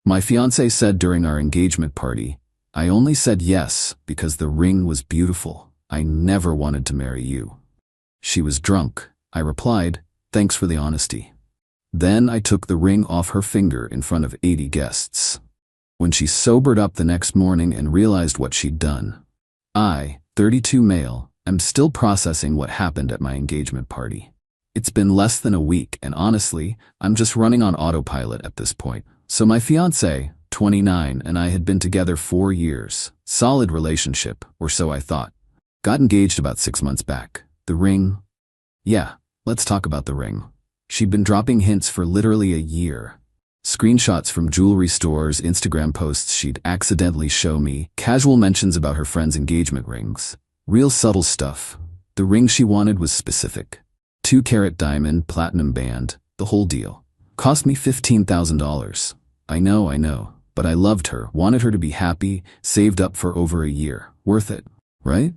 My fiancé said during our engagement party, "I only said yes because the ring was beautiful. I never wanted to marry you." She was drunk. I replied, "Thanks for the honesty." Then I took the ring off her finger in front of 80 guests. When she sobered up the next morning and realized what she'd done, I, 32 male, am still processing what happened at my engagement party. It's been less than a week, and honestly, I'm just running on autopilot at this point. So my fiancé, 29, and I had been together 4 years. Solid relationship, or so I thought. Got engaged about 6 months back. The ring? Yeah, let's talk about the ring. She'd been dropping hints for literally a year. Screenshots from jewelry stores, Instagram posts she'd accidentally show me, casual mentions about her friends' engagement rings. Real subtle stuff. The ring she wanted was specific. 2-carat diamond, platinum band, the whole deal. Cost me $15,000. I know, but I loved her, wanted her to be happy, saved up for over a year. Worth it, right?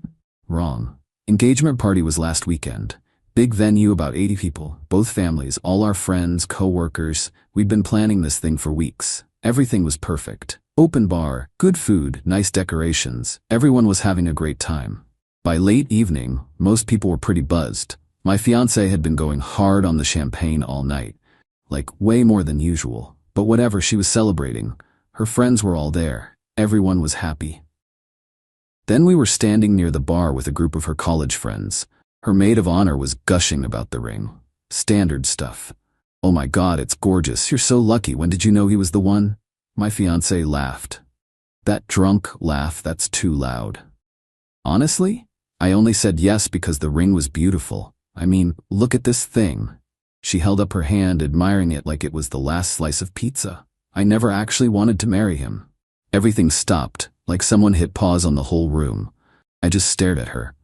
Wrong. Engagement party was last weekend. Big venue, about 80 people, both families, all our friends, co-workers. We'd been planning this thing for weeks. Everything was perfect. Open bar, good food, nice decorations. Everyone was having a great time. By late evening, most people were pretty buzzed. My fiancé had been going hard on the champagne all night. Like, way more than usual. But whatever, she was celebrating. Her friends were all there. Everyone was happy. Then we were standing near the bar with a group of her college friends. Her maid of honor was gushing about the ring. Standard stuff. "Oh my God, it's gorgeous. You're so lucky. When did you know he was the one?" My fiancé laughed. That drunk laugh, that's too loud. Honestly, I only said yes because the ring was beautiful. I mean, look at this thing. She held up her hand, admiring it like it was the last slice of pizza. I never actually wanted to marry him. Everything stopped, like someone hit pause on the whole room. I just stared at her.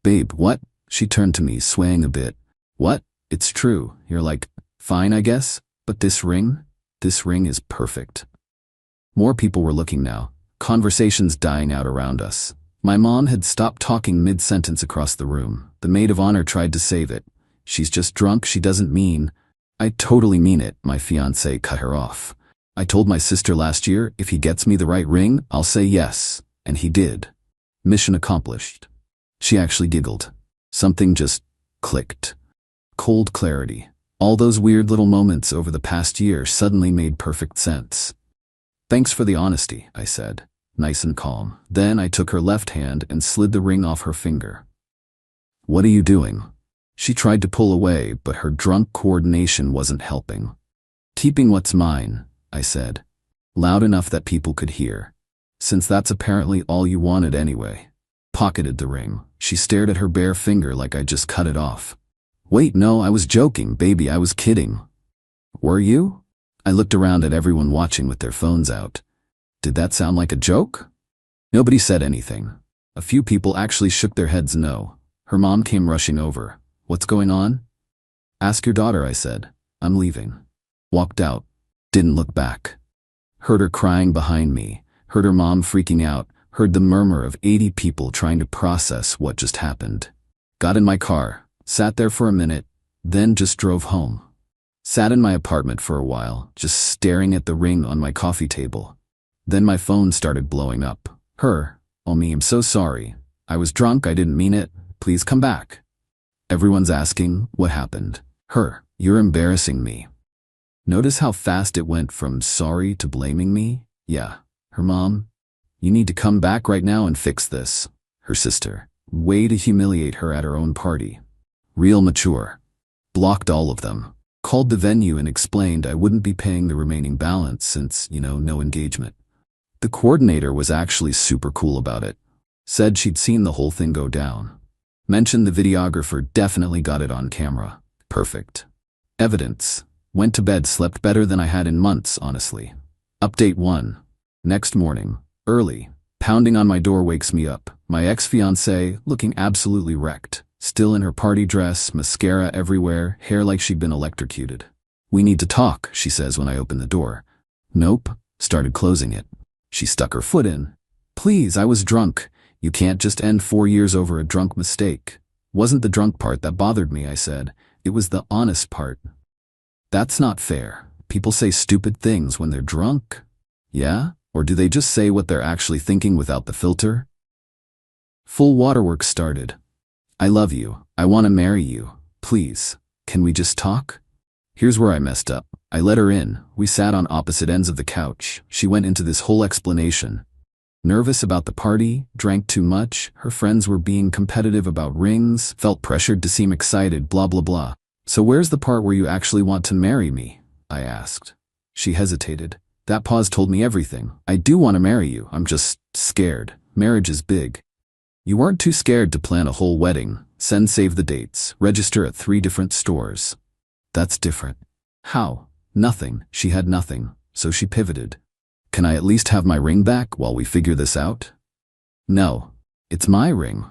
"Babe, what?" She turned to me, swaying a bit. "What? It's true. You're like, fine, I guess. But this ring is perfect." More people were looking now, conversations dying out around us. My mom had stopped talking mid-sentence across the room. The maid of honor tried to save it. "She's just drunk, she doesn't mean." "I totally mean it," my fiancé cut her off. "I told my sister last year, if he gets me the right ring, I'll say yes. And he did. Mission accomplished." She actually giggled. Something just clicked. Cold clarity. All those weird little moments over the past year suddenly made perfect sense. "Thanks for the honesty," I said, nice and calm. Then I took her left hand and slid the ring off her finger. "What are you doing?" She tried to pull away, but her drunk coordination wasn't helping. "Keeping what's mine," I said, loud enough that people could hear. "Since that's apparently all you wanted anyway." Pocketed the ring. She stared at her bare finger like I just cut it off. "Wait, no, I was joking, baby, I was kidding." "Were you?" I looked around at everyone watching with their phones out. Did that sound like a joke? Nobody said anything. A few people actually shook their heads no. Her mom came rushing over. "What's going on?" "Ask your daughter," I said. "I'm leaving." Walked out. Didn't look back. Heard her crying behind me. Heard her mom freaking out. Heard the murmur of 80 people trying to process what just happened. Got in my car, sat there for a minute, then just drove home. Sat in my apartment for a while, just staring at the ring on my coffee table. Then my phone started blowing up. Her, "Oh me, I'm so sorry. I was drunk, I didn't mean it. Please come back." Everyone's asking, what happened? Her, "You're embarrassing me." Notice how fast it went from sorry to blaming me? Yeah. Her mom, "You need to come back right now and fix this." Her sister, way to humiliate her at her own party. Real mature. Blocked all of them. Called the venue and explained I wouldn't be paying the remaining balance since, no engagement. The coordinator was actually super cool about it. Said she'd seen the whole thing go down. Mentioned the videographer definitely got it on camera. Perfect. Evidence. Went to bed, slept better than I had in months, honestly. Update 1. Next morning. Early. Pounding on my door wakes me up. My ex-fiancée, looking absolutely wrecked. Still in her party dress, mascara everywhere, hair like she'd been electrocuted. "We need to talk," she says when I open the door. Nope. Started closing it. She stuck her foot in. "Please, I was drunk. You can't just end 4 years over a drunk mistake." "Wasn't the drunk part that bothered me," I said. "It was the honest part." "That's not fair. People say stupid things when they're drunk." Yeah? Or do they just say what they're actually thinking without the filter? Full waterworks started. I love you. I want to marry you. Please. Can we just talk? Here's where I messed up. I let her in. We sat on opposite ends of the couch. She went into this whole explanation. Nervous about the party, drank too much, her friends were being competitive about rings, felt pressured to seem excited, blah blah blah. So where's the part where you actually want to marry me? I asked. She hesitated. That pause told me everything. I do want to marry you. I'm just scared. Marriage is big. You weren't too scared to plan a whole wedding, send save the dates, register at 3 different stores. That's different. How? Nothing. She had nothing, so she pivoted. Can I at least have my ring back while we figure this out? No. It's my ring.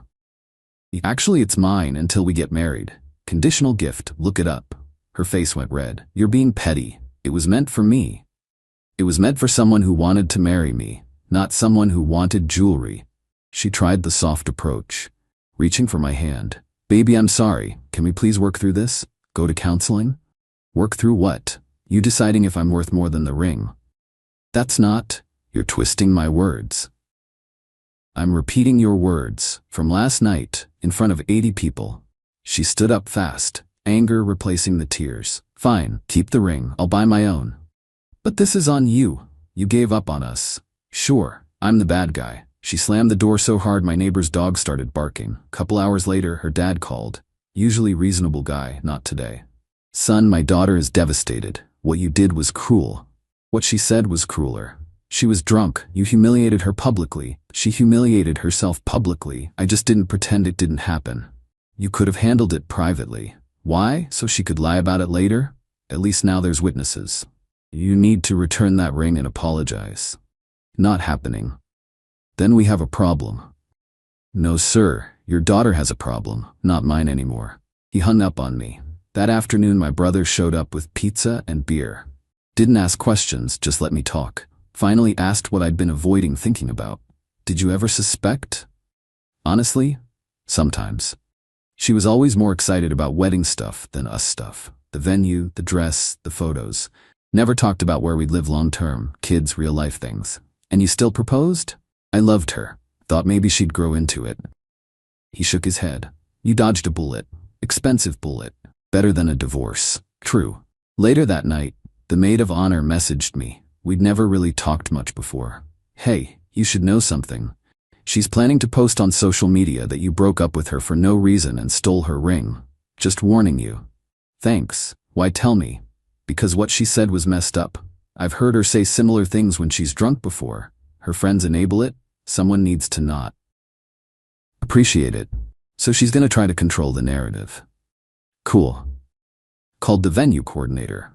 Actually, it's mine until we get married. Conditional gift, look it up. Her face went red. You're being petty. It was meant for me. It was meant for someone who wanted to marry me, not someone who wanted jewelry. She tried the soft approach, reaching for my hand. Baby, I'm sorry. Can we please work through this? Go to counseling? Work through what? You deciding if I'm worth more than the ring. That's not. You're twisting my words. I'm repeating your words from last night in front of 80 people. She stood up fast, anger replacing the tears. Fine, keep the ring. I'll buy my own. But this is on you. You gave up on us. Sure, I'm the bad guy. She slammed the door so hard my neighbor's dog started barking. Couple hours later, her dad called. Usually reasonable guy, not today. Son, my daughter is devastated. What you did was cruel. What she said was crueler. She was drunk. You humiliated her publicly. She humiliated herself publicly. I just didn't pretend it didn't happen. You could have handled it privately. Why? So she could lie about it later? At least now there's witnesses. You need to return that ring and apologize. Not happening. Then we have a problem. No, sir. Your daughter has a problem, not mine anymore. He hung up on me. That afternoon, my brother showed up with pizza and beer. Didn't ask questions, just let me talk. Finally asked what I'd been avoiding thinking about. Did you ever suspect? Honestly, sometimes. She was always more excited about wedding stuff than us stuff. The venue, the dress, the photos. Never talked about where we'd live long term, kids, real life things. And you still proposed? I loved her. Thought maybe she'd grow into it. He shook his head. You dodged a bullet. Expensive bullet. Better than a divorce. True. Later that night, the maid of honor messaged me. We'd never really talked much before. Hey, you should know something. She's planning to post on social media that you broke up with her for no reason and stole her ring. Just warning you. Thanks. Why tell me? Because what she said was messed up. I've heard her say similar things when she's drunk before. Her friends enable it. Someone needs to not appreciate it. So she's gonna try to control the narrative. Cool. Called the venue coordinator.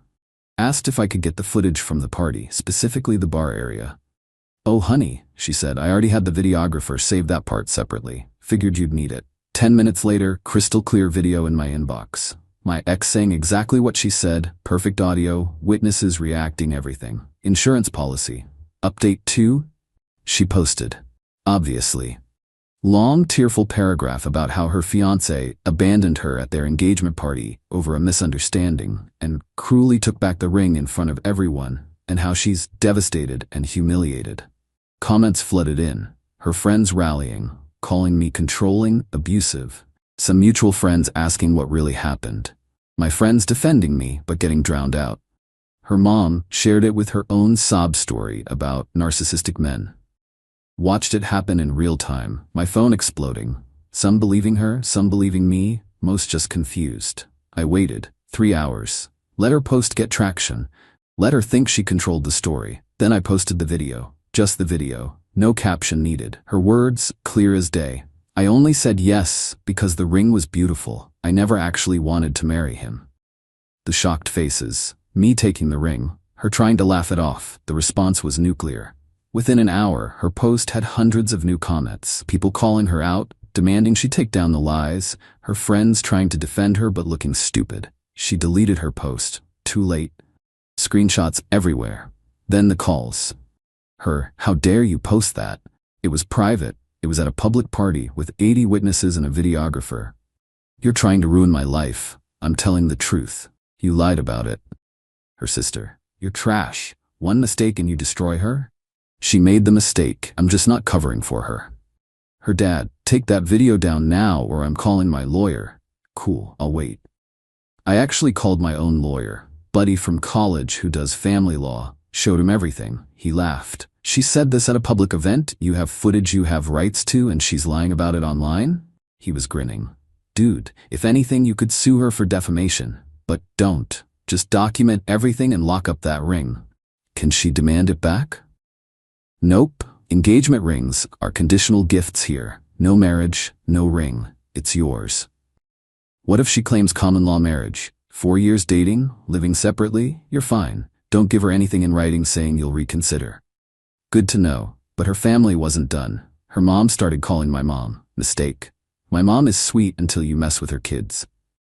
Asked if I could get the footage from the party, specifically the bar area. Oh honey, she said, I already had the videographer save that part separately. Figured you'd need it. 10 minutes later, crystal clear video in my inbox. My ex saying exactly what she said, perfect audio, witnesses reacting, everything. Insurance policy. Update 2? She posted. Obviously. Long, tearful paragraph about how her fiancé abandoned her at their engagement party over a misunderstanding and cruelly took back the ring in front of everyone, and how she's devastated and humiliated. Comments flooded in, her friends rallying, calling me controlling, abusive. Some mutual friends asking what really happened. My friends defending me but getting drowned out. Her mom shared it with her own sob story about narcissistic men. Watched it happen in real time, my phone exploding. Some believing her, some believing me, most just confused. I waited 3 hours. Let her post get traction. Let her think she controlled the story. Then I posted the video. Just the video. No caption needed. Her words, clear as day. I only said yes because the ring was beautiful. I never actually wanted to marry him. The shocked faces. Me taking the ring. Her trying to laugh it off. The response was nuclear. Within an hour, her post had hundreds of new comments. People calling her out, demanding she take down the lies. Her friends trying to defend her but looking stupid. She deleted her post. Too late. Screenshots everywhere. Then the calls. Her, how dare you post that? It was private. It was at a public party with 80 witnesses and a videographer. You're trying to ruin my life. I'm telling the truth. You lied about it. Her sister. You're trash. One mistake and you destroy her? She made the mistake. I'm just not covering for her. Her dad, take that video down now or I'm calling my lawyer. Cool, I'll wait. I actually called my own lawyer, buddy from college who does family law, showed him everything. He laughed. She said this at a public event, you have footage you have rights to and she's lying about it online? He was grinning. Dude, if anything you could sue her for defamation. But don't. Just document everything and lock up that ring. Can she demand it back? Nope. Engagement rings are conditional gifts here. No marriage, no ring. It's yours. What if she claims common law marriage? 4 years dating, living separately? You're fine. Don't give her anything in writing saying you'll reconsider. Good to know, but her family wasn't done. Her mom started calling my mom. Mistake. My mom is sweet until you mess with her kids.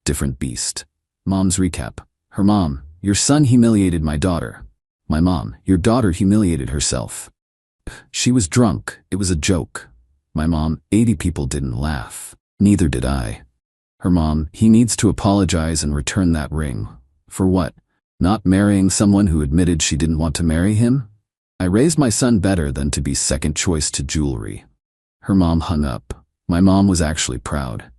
Different beast. Mom's recap. Her mom, your son humiliated my daughter. My mom, your daughter humiliated herself. She was drunk, it was a joke. My mom, 80 people didn't laugh. Neither did I. Her mom, he needs to apologize and return that ring. For what? Not marrying someone who admitted she didn't want to marry him? I raised my son better than to be second choice to jewelry. Her mom hung up. My mom was actually proud.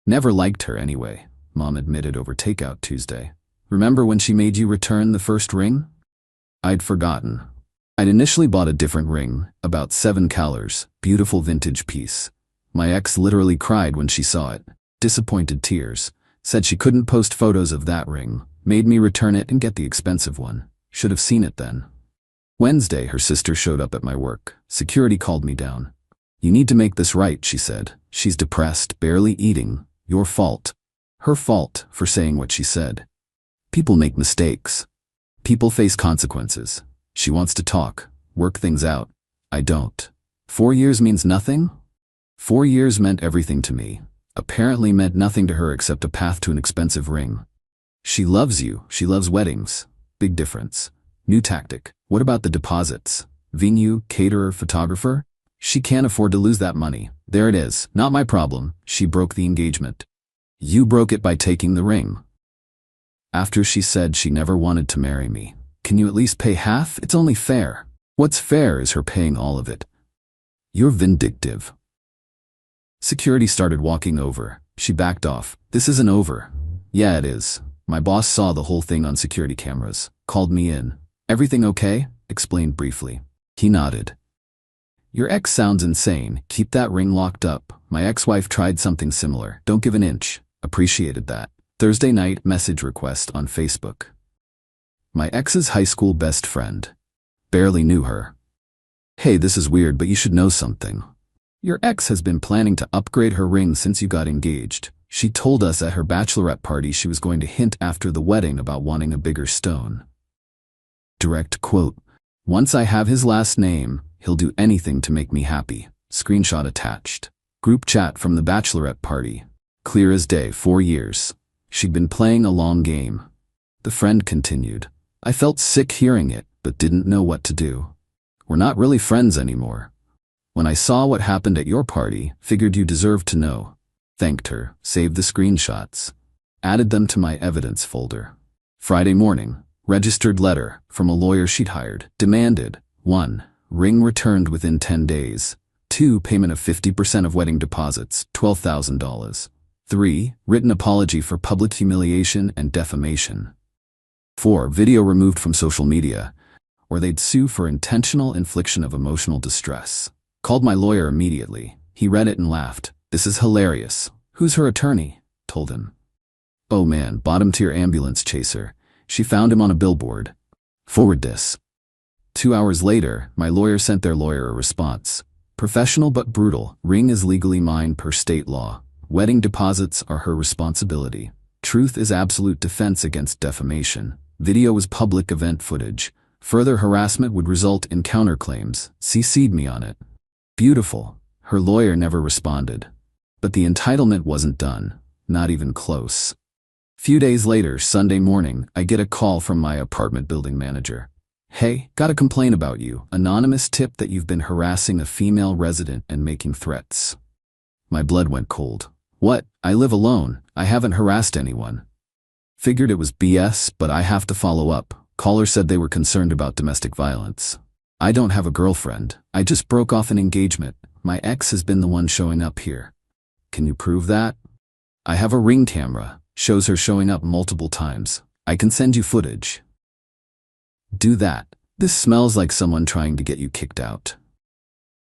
Never liked her anyway, Mom admitted over Takeout Tuesday. Remember when she made you return the first ring? I'd forgotten. I'd initially bought a different ring, about $7, beautiful vintage piece. My ex literally cried when she saw it. Disappointed tears. Said she couldn't post photos of that ring. Made me return it and get the expensive one. Should have seen it then. Wednesday, her sister showed up at my work. Security called me down. You need to make this right, she said. She's depressed, barely eating. Your fault. Her fault for saying what she said. People make mistakes. People face consequences. She wants to talk, work things out. I don't. 4 years means nothing? 4 years meant everything to me. Apparently meant nothing to her except a path to an expensive ring. She loves you. She loves weddings. Big difference. New tactic. What about the deposits? Venue, caterer, photographer? She can't afford to lose that money. There it is. Not my problem. She broke the engagement. You broke it by taking the ring. After she said she never wanted to marry me. Can you at least pay half? It's only fair. What's fair is her paying all of it. You're vindictive. Security started walking over. She backed off. This isn't over. Yeah, it is. My boss saw the whole thing on security cameras. Called me in. Everything okay? Explained briefly. He nodded. Your ex sounds insane. Keep that ring locked up. My ex-wife tried something similar. Don't give an inch. Appreciated that. Thursday night message request on Facebook. My ex's high school best friend. Barely knew her. Hey, this is weird, but you should know something. Your ex has been planning to upgrade her ring since you got engaged. She told us at her bachelorette party she was going to hint after the wedding about wanting a bigger stone. Direct quote. Once I have his last name, he'll do anything to make me happy. Screenshot attached. Group chat from the bachelorette party. Clear as day, 4 years. She'd been playing a long game. The friend continued. I felt sick hearing it, but didn't know what to do. We're not really friends anymore. When I saw what happened at your party, figured you deserved to know. Thanked her, saved the screenshots. Added them to my evidence folder. Friday morning, registered letter from a lawyer she'd hired. Demanded, 1. Ring returned within 10 days. 2. Payment of 50% of wedding deposits, $12,000. 3. Written apology for public humiliation and defamation. 4. Video removed from social media, or they'd sue for intentional infliction of emotional distress. Called my lawyer immediately. He read it and laughed. This is hilarious. Who's her attorney? Told him. Oh man, bottom tier ambulance chaser. She found him on a billboard. Forward this. 2 hours later, my lawyer sent their lawyer a response. Professional but brutal. Ring is legally mine per state law. Wedding deposits are her responsibility. Truth is absolute defense against defamation. Video was public event footage. Further harassment would result in counterclaims. CC'd me on it. Beautiful. Her lawyer never responded. But the entitlement wasn't done. Not even close. Few days later, Sunday morning, I get a call from my apartment building manager. Hey, got a complaint about you. Anonymous tip that you've been harassing a female resident and making threats. My blood went cold. What? I live alone. I haven't harassed anyone. Figured it was BS, but I have to follow up. Caller said they were concerned about domestic violence. I don't have a girlfriend. I just broke off an engagement. My ex has been the one showing up here. Can you prove that? I have a ring camera. Shows her showing up multiple times. I can send you footage. Do that. This smells like someone trying to get you kicked out.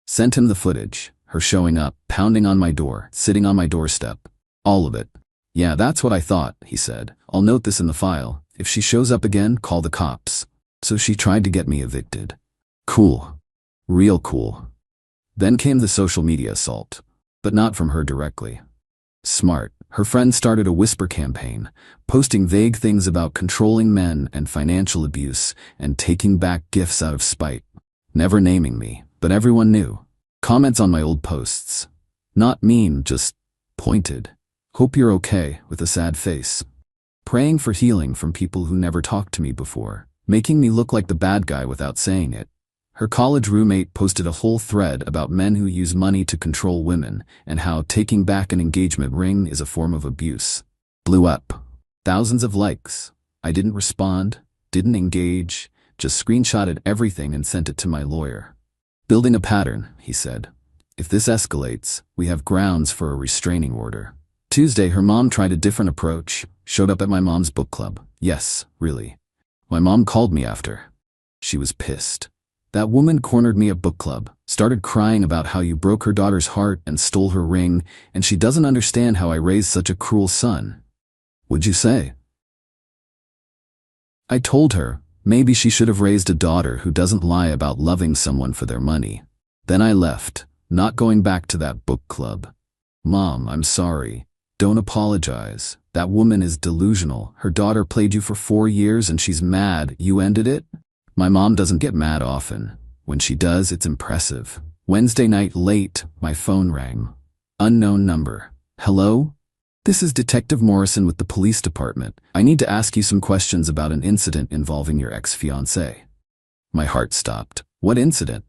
Sent him the footage. Her showing up, pounding on my door, sitting on my doorstep. All of it. Yeah, that's what I thought, he said. I'll note this in the file. If she shows up again, call the cops. So she tried to get me evicted. Cool. Real cool. Then came the social media assault. But not from her directly. Smart. Her friend started a whisper campaign, posting vague things about controlling men and financial abuse and taking back gifts out of spite. Never naming me, but everyone knew. Comments on my old posts. Not mean, just pointed. Hope you're okay, with a sad face. Praying for healing from people who never talked to me before, making me look like the bad guy without saying it. Her college roommate posted a whole thread about men who use money to control women and how taking back an engagement ring is a form of abuse. Blew up. Thousands of likes. I didn't respond, didn't engage, just screenshotted everything and sent it to my lawyer. Building a pattern, he said. If this escalates, we have grounds for a restraining order. Tuesday, her mom tried a different approach, showed up at my mom's book club. Yes, really. My mom called me after. She was pissed. That woman cornered me at book club, started crying about how you broke her daughter's heart and stole her ring, and she doesn't understand how I raised such a cruel son. What'd you say? I told her, maybe she should have raised a daughter who doesn't lie about loving someone for their money. Then I left, not going back to that book club. Mom, I'm sorry. Don't apologize. That woman is delusional. Her daughter played you for 4 years and she's mad you ended it? My mom doesn't get mad often. When she does, it's impressive. Wednesday night late, my phone rang. Unknown number. Hello? This is Detective Morrison with the police department. I need to ask you some questions about an incident involving your ex-fiancée. My heart stopped. What incident?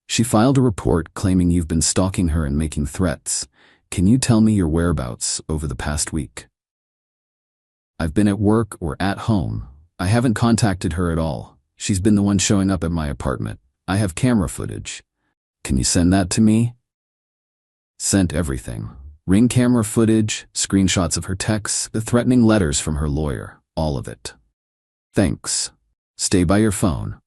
She filed a report claiming you've been stalking her and making threats. Can you tell me your whereabouts over the past week? I've been at work or at home. I haven't contacted her at all. She's been the one showing up at my apartment. I have camera footage. Can you send that to me? Sent everything. Ring camera footage, screenshots of her texts, the threatening letters from her lawyer, all of it. Thanks. Stay by your phone.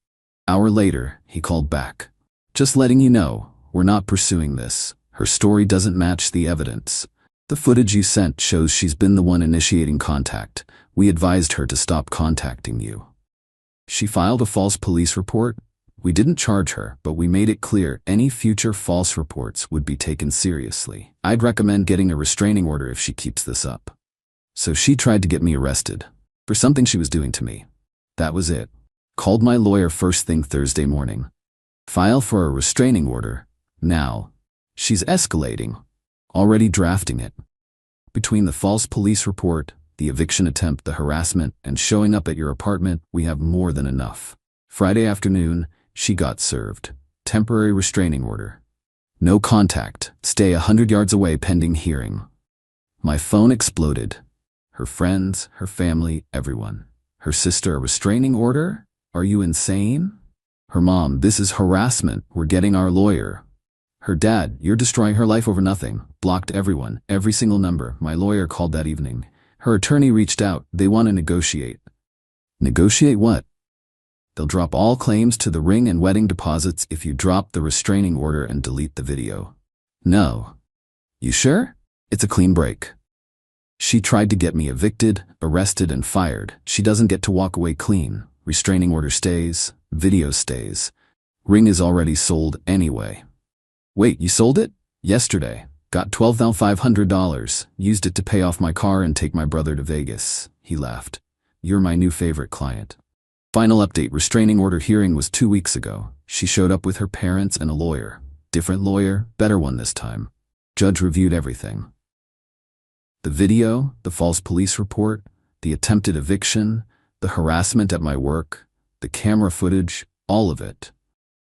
Hour later, he called back. Just letting you know, we're not pursuing this. Her story doesn't match the evidence. The footage you sent shows she's been the one initiating contact. We advised her to stop contacting you. She filed a false police report. We didn't charge her, but we made it clear any future false reports would be taken seriously. I'd recommend getting a restraining order if she keeps this up. So she tried to get me arrested for something she was doing to me. That was it. Called my lawyer first thing Thursday morning. File for a restraining order. Now. She's escalating. Already drafting it. Between the false police report, the eviction attempt, the harassment, and showing up at your apartment, we have more than enough. Friday afternoon, she got served. Temporary restraining order. No contact. Stay 100 yards away pending hearing. My phone exploded. Her friends, her family, everyone. Her sister, a restraining order? Are you insane? Her mom, this is harassment. We're getting our lawyer. Her dad, you're destroying her life over nothing. Blocked everyone, every single number. My lawyer called that evening. Her attorney reached out. They want to negotiate. Negotiate what? They'll drop all claims to the ring and wedding deposits if you drop the restraining order and delete the video. No. You sure? It's a clean break. She tried to get me evicted, arrested, and fired. She doesn't get to walk away clean. Restraining order stays. Video stays. Ring is already sold anyway. Wait, you sold it? Yesterday. Got $12,500. Used it to pay off my car and take my brother to Vegas. He laughed. You're my new favorite client. Final update, restraining order hearing was 2 weeks ago. She showed up with her parents and a lawyer. Different lawyer, better one this time. Judge reviewed everything. The video, the false police report, the attempted eviction, the harassment at my work, the camera footage, all of it.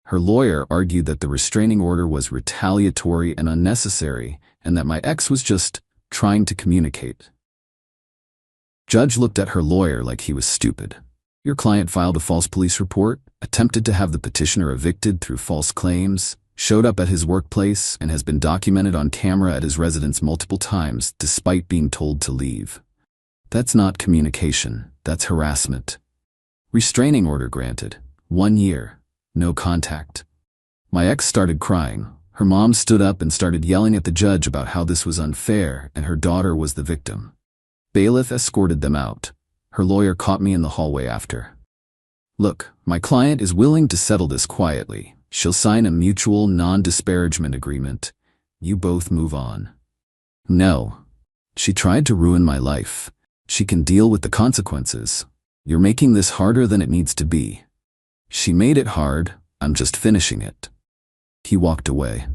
Her lawyer argued that the restraining order was retaliatory and unnecessary, and that my ex was just trying to communicate. Judge looked at her lawyer like he was stupid. Your client filed a false police report, attempted to have the petitioner evicted through false claims, showed up at his workplace, and has been documented on camera at his residence multiple times despite being told to leave. That's not communication, that's harassment. Restraining order granted. 1 year. No contact. My ex started crying. Her mom stood up and started yelling at the judge about how this was unfair and her daughter was the victim. Bailiff escorted them out. Her lawyer caught me in the hallway after. Look, my client is willing to settle this quietly. She'll sign a mutual non-disparagement agreement. You both move on. No. She tried to ruin my life. She can deal with the consequences. You're making this harder than it needs to be. She made it hard, I'm just finishing it. He walked away.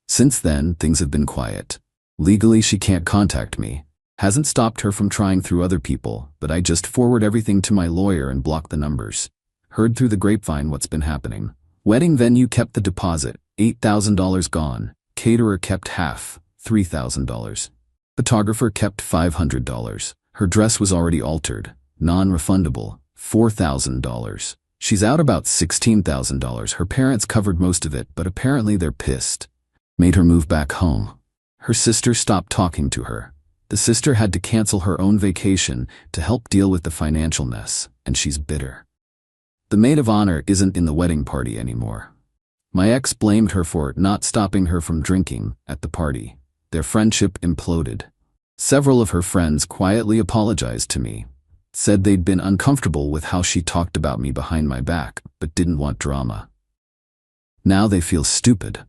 Since then, things have been quiet. Legally, she can't contact me. Hasn't stopped her from trying through other people, but I just forward everything to my lawyer and block the numbers. Heard through the grapevine what's been happening. Wedding venue kept the deposit, $8,000 gone. Caterer kept half, $3,000. Photographer kept $500. Her dress was already altered, non-refundable, $4,000. She's out about $16,000. Her parents covered most of it, but apparently they're pissed. Made her move back home. Her sister stopped talking to her. The sister had to cancel her own vacation to help deal with the financial mess, and she's bitter. The maid of honor isn't in the wedding party anymore. My ex blamed her for not stopping her from drinking at the party. Their friendship imploded. Several of her friends quietly apologized to me, said they'd been uncomfortable with how she talked about me behind my back, but didn't want drama. Now they feel stupid.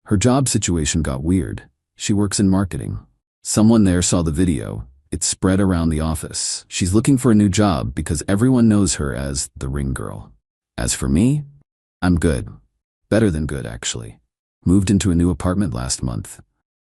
Her job situation got weird. She works in marketing. Someone there saw the video. It spread around the office. She's looking for a new job because everyone knows her as the ring girl. As for me, I'm good. Better than good, actually. Moved into a new apartment last month.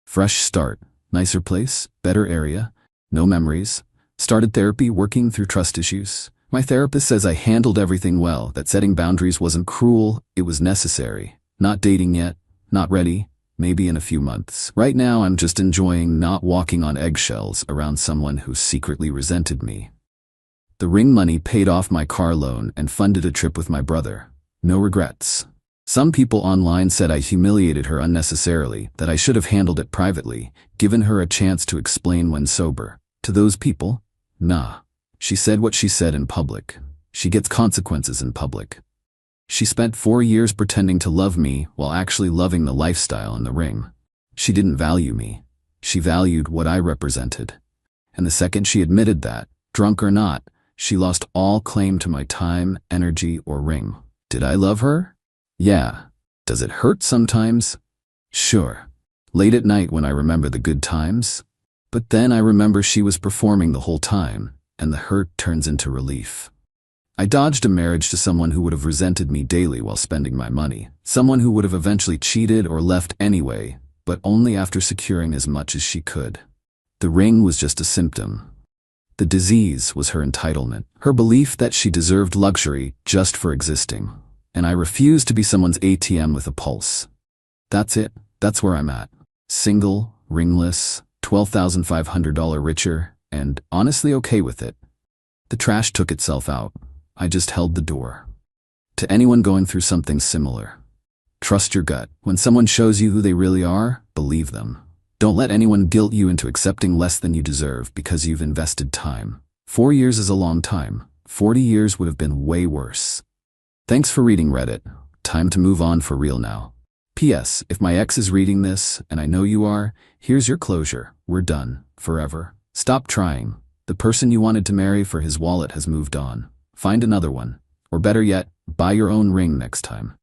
Fresh start. Nicer place, better area, no memories. Started therapy, working through trust issues. My therapist says I handled everything well, that setting boundaries wasn't cruel, it was necessary. Not dating yet, not ready. Maybe in a few months. Right now, I'm just enjoying not walking on eggshells around someone who secretly resented me. The ring money paid off my car loan and funded a trip with my brother. No regrets. Some people online said I humiliated her unnecessarily, that I should have handled it privately, given her a chance to explain when sober. To those people, nah. She said what she said in public. She gets consequences in public. She spent 4 years pretending to love me while actually loving the lifestyle in the ring. She didn't value me. She valued what I represented. And the second she admitted that, drunk or not, she lost all claim to my time, energy, or ring. Did I love her? Yeah. Does it hurt sometimes? Sure. Late at night when I remember the good times. But then I remember she was performing the whole time, and the hurt turns into relief. I dodged a marriage to someone who would have resented me daily while spending my money. Someone who would have eventually cheated or left anyway, but only after securing as much as she could. The ring was just a symptom. The disease was her entitlement, her belief that she deserved luxury just for existing. And I refused to be someone's ATM with a pulse. That's it. That's where I'm at. Single, ringless, $12,500 richer, and honestly okay with it. The trash took itself out. I just held the door. To anyone going through something similar, trust your gut. When someone shows you who they really are, believe them. Don't let anyone guilt you into accepting less than you deserve because you've invested time. 4 years is a long time. 40 years would have been way worse. Thanks for reading, Reddit. Time to move on for real now. P.S. If my ex is reading this, and I know you are, here's your closure. We're done. Forever. Stop trying. The person you wanted to marry for his wallet has moved on. Find another one. Or better yet, buy your own ring next time.